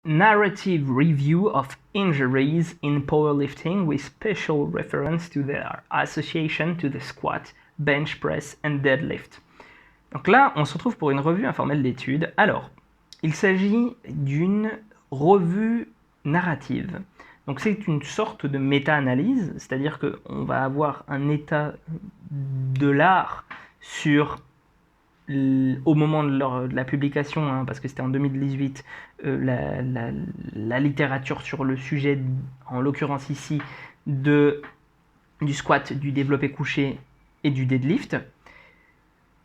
Narrative Review of Injuries in Powerlifting with special reference to their association to the squat, bench press and deadlift. Donc là, on se retrouve pour une revue informelle d'études. Alors, il s'agit d'une revue narrative. Donc c'est une sorte de méta-analyse, c'est-à-dire qu'on va avoir un état de l'art au moment de la publication, hein, parce que c'était en 2018, la littérature sur le sujet, en l'occurrence ici, du squat, du développé couché et du deadlift.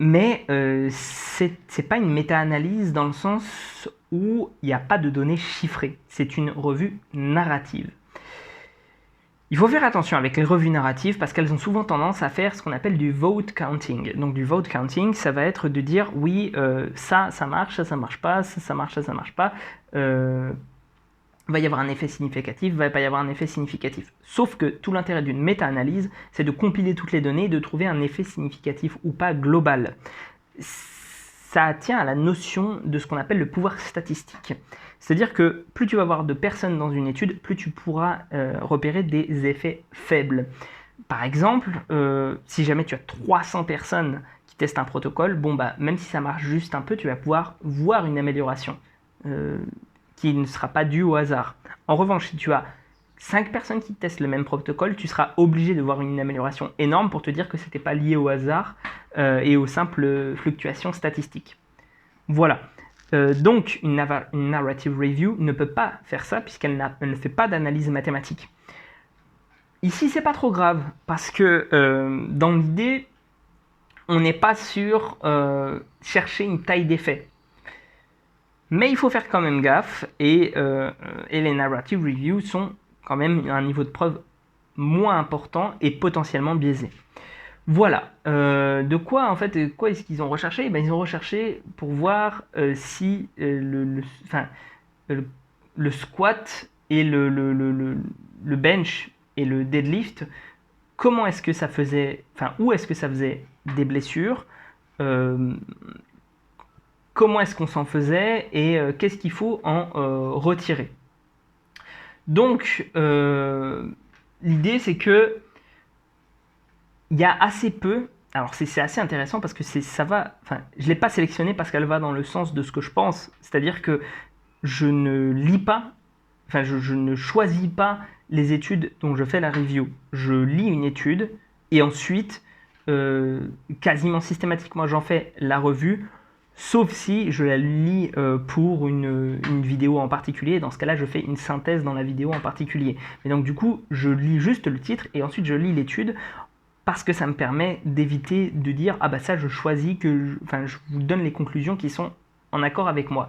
Mais c'est pas une méta-analyse dans le sens où il n'y a pas de données chiffrées. C'est une revue narrative. Il faut faire attention avec les revues narratives parce qu'elles ont souvent tendance à faire ce qu'on appelle du vote counting. Donc du vote counting, ça va être de dire oui, ça marche, ça marche pas, ça marche, ça marche pas. Va y avoir un effet significatif, va pas y avoir un effet significatif. Sauf que tout l'intérêt d'une méta-analyse, c'est de compiler toutes les données et de trouver un effet significatif ou pas global. Ça tient à la notion de ce qu'on appelle le pouvoir statistique. C'est-à-dire que plus tu vas avoir de personnes dans une étude, plus tu pourras repérer des effets faibles. Par exemple, si jamais tu as 300 personnes qui testent un protocole, bon bah même si ça marche juste un peu, tu vas pouvoir voir une amélioration qui ne sera pas due au hasard. En revanche, si tu as 5 personnes qui testent le même protocole, tu seras obligé de voir une amélioration énorme pour te dire que ce n'était pas lié au hasard et aux simples fluctuations statistiques. Voilà. Donc, une narrative review ne peut pas faire ça puisqu'elle ne fait pas d'analyse mathématique. Ici, c'est pas trop grave parce que dans l'idée, on n'est pas sur chercher une taille d'effet. Mais il faut faire quand même gaffe et les narrative reviews sont quand même à un niveau de preuve moins important et potentiellement biaisé. Voilà. De quoi est-ce qu'ils ont recherché ? Ils ont recherché pour voir si le squat et le bench et le deadlift, comment est-ce que ça faisait, où est-ce que ça faisait des blessures, comment est-ce qu'on s'en faisait et qu'est-ce qu'il faut en retirer. Donc, l'idée c'est que il y a assez peu. Alors c'est assez intéressant parce que je ne l'ai pas sélectionnée parce qu'elle va dans le sens de ce que je pense, c'est-à-dire que je ne lis pas, je ne choisis pas les études dont je fais la review. Je lis une étude et ensuite, quasiment systématiquement, j'en fais la revue, sauf si je la lis pour une vidéo en particulier. Dans ce cas-là, je fais une synthèse dans la vidéo en particulier. Mais donc du coup, je lis juste le titre et ensuite je lis l'étude parce que ça me permet d'éviter de dire « Ah bah ça, je choisis je vous donne les conclusions qui sont en accord avec moi ».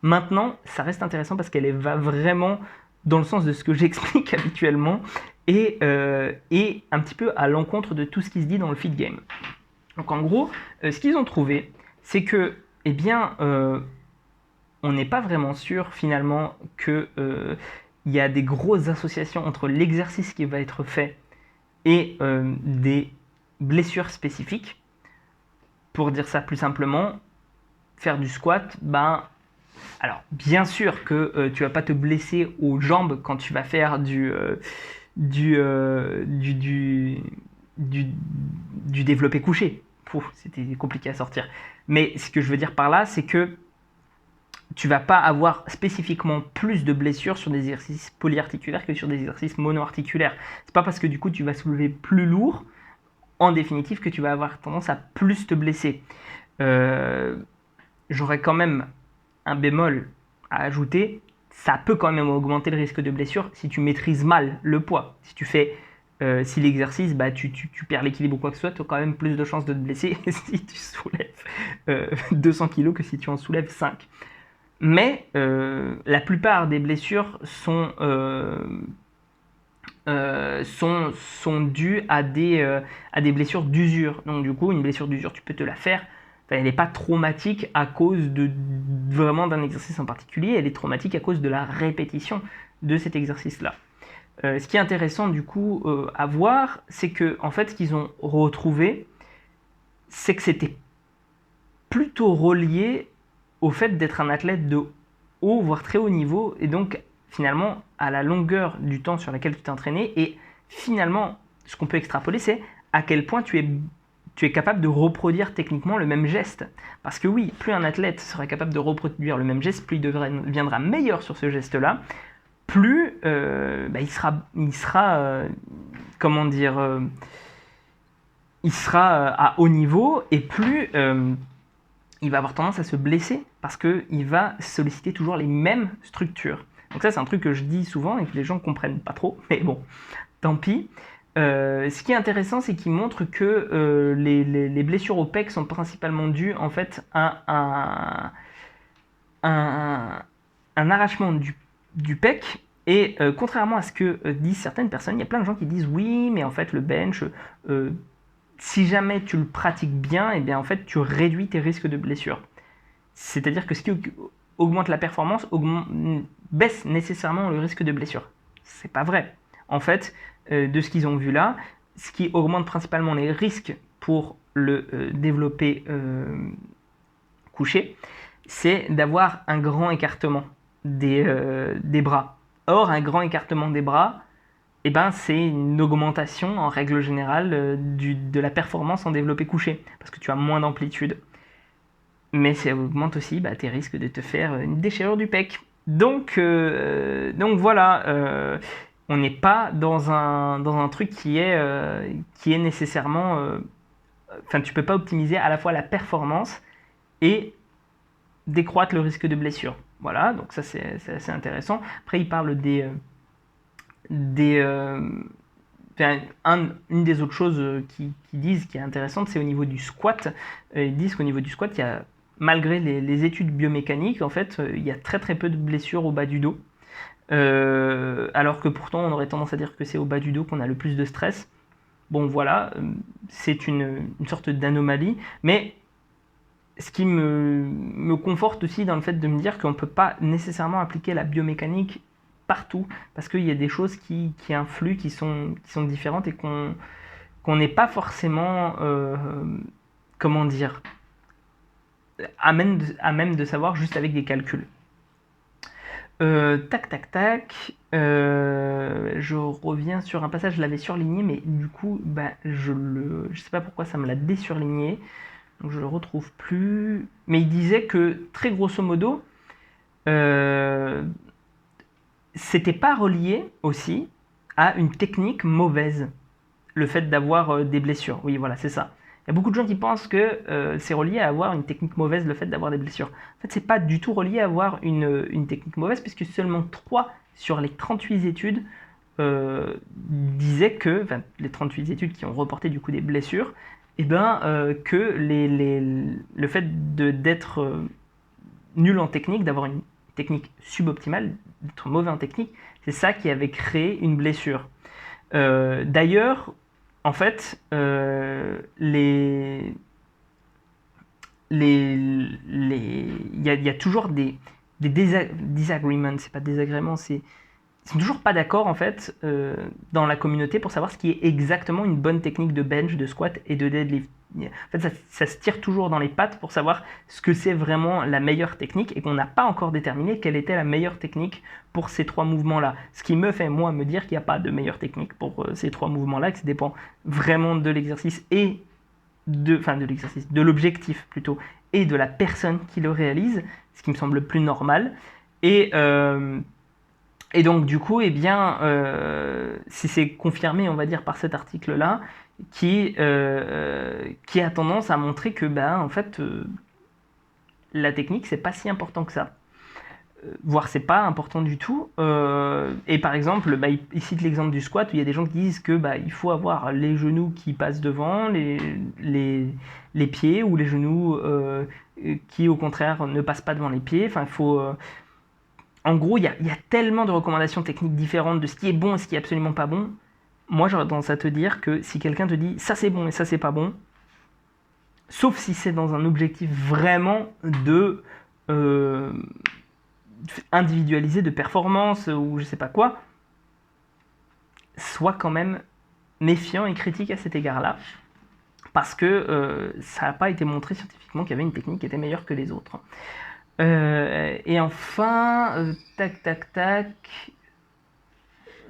Maintenant, ça reste intéressant parce qu'elle va vraiment dans le sens de ce que j'explique habituellement et un petit peu à l'encontre de tout ce qui se dit dans le feed game. Donc en gros, ce qu'ils ont trouvé, c'est que, on n'est pas vraiment sûr finalement qu'il y a des grosses associations entre l'exercice qui va être fait et des blessures spécifiques. Pour dire ça plus simplement, faire du squat, alors bien sûr que tu vas pas te blesser aux jambes quand tu vas faire du développé couché. C'était compliqué à sortir. Mais ce que je veux dire par là, c'est que tu vas pas avoir spécifiquement plus de blessures sur des exercices polyarticulaires que sur des exercices monoarticulaires. C'est pas parce que du coup tu vas soulever plus lourd, en définitive, que tu vas avoir tendance à plus te blesser. J'aurais quand même un bémol à ajouter, ça peut quand même augmenter le risque de blessure si tu maîtrises mal le poids. Si tu fais si l'exercice, tu perds l'équilibre ou quoi que ce soit, tu as quand même plus de chances de te blesser si tu soulèves 200 kg que si tu en soulèves 5. Mais la plupart des blessures sont dues à des blessures d'usure. Donc du coup, une blessure d'usure, tu peux te la faire. Elle n'est pas traumatique à cause vraiment d'un exercice en particulier, elle est traumatique à cause de la répétition de cet exercice-là. Ce qui est intéressant du coup à voir, c'est que en fait, ce qu'ils ont retrouvé, c'est que c'était plutôt relié au fait d'être un athlète de haut, voire très haut niveau, et donc finalement à la longueur du temps sur laquelle tu t'es entraîné, et finalement ce qu'on peut extrapoler c'est à quel point tu es capable de reproduire techniquement le même geste. Parce que oui, plus un athlète sera capable de reproduire le même geste, plus il deviendra meilleur sur ce geste-là, plus il sera comment dire, il sera à haut niveau, et plus il va avoir tendance à se blesser parce qu'il va solliciter toujours les mêmes structures. Donc ça, c'est un truc que je dis souvent et que les gens ne comprennent pas trop, mais bon, tant pis. Ce qui est intéressant, c'est qu'il montre que les blessures au pec sont principalement dues en fait à un arrachement du pec. Et contrairement à ce que disent certaines personnes, il y a plein de gens qui disent oui, mais en fait le bench, si jamais tu le pratiques bien, et bien en fait tu réduis tes risques de blessure. C'est-à-dire que ce qui augmente la performance baisse nécessairement le risque de blessure. C'est pas vrai. En fait, de ce qu'ils ont vu là, ce qui augmente principalement les risques pour le développé couché, c'est d'avoir un grand écartement des bras. Or, un grand écartement des bras, eh ben, c'est une augmentation en règle générale de la performance en développé couché, parce que tu as moins d'amplitude. Mais ça augmente aussi tes risques de te faire une déchirure du pec. Donc voilà, on n'est pas dans un truc qui est nécessairement... Enfin, tu peux pas optimiser à la fois la performance et décroître le risque de blessure. Voilà, donc ça c'est assez intéressant. Après, il parle une des autres choses qu'ils disent qui est intéressante, c'est au niveau du squat. Ils disent qu'au niveau du squat, il y a, malgré les études biomécaniques, en fait, il y a très très peu de blessures au bas du dos. Alors que pourtant, on aurait tendance à dire que c'est au bas du dos qu'on a le plus de stress. Bon, voilà, c'est une sorte d'anomalie, mais ce qui me conforte aussi dans le fait de me dire qu'on ne peut pas nécessairement appliquer la biomécanique partout, parce qu'il y a des choses qui influent, qui sont différentes, et qu'on n'est pas forcément, comment dire, à même de savoir juste avec des calculs. Tac, tac, tac. Je reviens sur un passage, je l'avais surligné, mais du coup, je sais pas pourquoi ça me l'a désurligné. Donc je le retrouve plus. Mais il disait que, très grosso modo, c'était pas relié aussi à une technique mauvaise, le fait d'avoir des blessures. Oui, voilà, c'est ça. Il y a beaucoup de gens qui pensent que c'est relié à avoir une technique mauvaise, le fait d'avoir des blessures. En fait, c'est pas du tout relié à avoir une technique mauvaise, puisque seulement 3 sur les 38 études disaient que, enfin, les 38 études qui ont reporté du coup des blessures, que le fait d'être nul en technique, d'avoir une technique suboptimale, d'être mauvais en technique, c'est ça qui avait créé une blessure. D'ailleurs, en fait, il y a toujours des disagreements, c'est pas disagréments, ils sont toujours pas d'accord en fait dans la communauté pour savoir ce qui est exactement une bonne technique de bench, de squat et de deadlift. En fait, ça se tire toujours dans les pattes pour savoir ce que c'est vraiment la meilleure technique, et qu'on n'a pas encore déterminé quelle était la meilleure technique pour ces 3 mouvements-là. Ce qui me fait, moi, me dire qu'il n'y a pas de meilleure technique pour ces 3 mouvements-là, que ça dépend vraiment de l'exercice et de l'objectif plutôt, et de la personne qui le réalise, ce qui me semble le plus normal. Et donc du coup, si c'est confirmé, on va dire, par cet article-là, qui a tendance à montrer que en fait la technique c'est pas si important que ça, voire c'est pas important du tout. Et par exemple, il cite l'exemple du squat où il y a des gens qui disent que il faut avoir les genoux qui passent devant les pieds, ou les genoux qui au contraire ne passent pas devant les pieds. Enfin, il faut en gros, il y a tellement de recommandations techniques différentes de ce qui est bon et ce qui est absolument pas bon. Moi, j'aurais tendance à te dire que si quelqu'un te dit ça c'est bon et ça c'est pas bon, sauf si c'est dans un objectif vraiment de individualisé, de performance ou je sais pas quoi, sois quand même méfiant et critique à cet égard-là, parce que ça n'a pas été montré scientifiquement qu'il y avait une technique qui était meilleure que les autres. Et enfin, tac, tac, tac.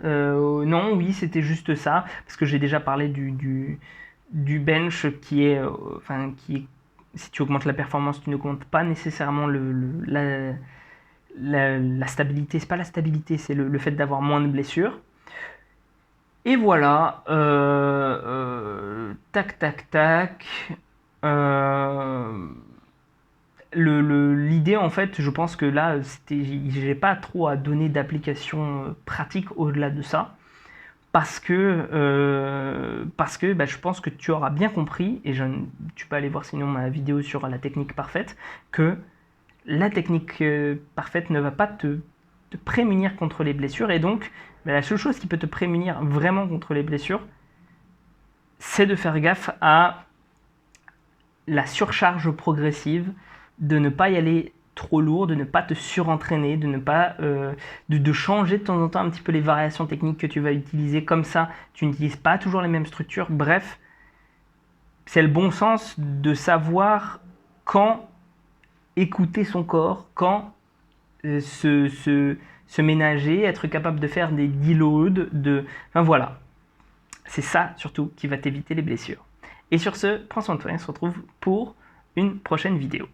Non, oui, c'était juste ça, parce que j'ai déjà parlé du bench qui est, enfin, si tu augmentes la performance, tu n'augmentes pas nécessairement la stabilité. C'est pas la stabilité, c'est le fait d'avoir moins de blessures. Et voilà, tac, tac, tac. Euh, L'idée, en fait, je pense que là, j'ai pas trop à donner d'application pratique au-delà de ça, parce que bah, je pense que tu auras bien compris, et tu peux aller voir sinon ma vidéo sur la technique parfaite, que la technique parfaite ne va pas te prémunir contre les blessures, et donc bah, la seule chose qui peut te prémunir vraiment contre les blessures, c'est de faire gaffe à la surcharge progressive, de ne pas y aller trop lourd, de ne pas te surentraîner, de ne pas de changer de temps en temps un petit peu les variations techniques que tu vas utiliser. Comme ça, tu n'utilises pas toujours les mêmes structures. Bref, c'est le bon sens de savoir quand écouter son corps, quand se ménager, être capable de faire des deloads, enfin voilà. C'est ça surtout qui va t'éviter les blessures. Et sur ce, prends soin de toi et on se retrouve pour une prochaine vidéo.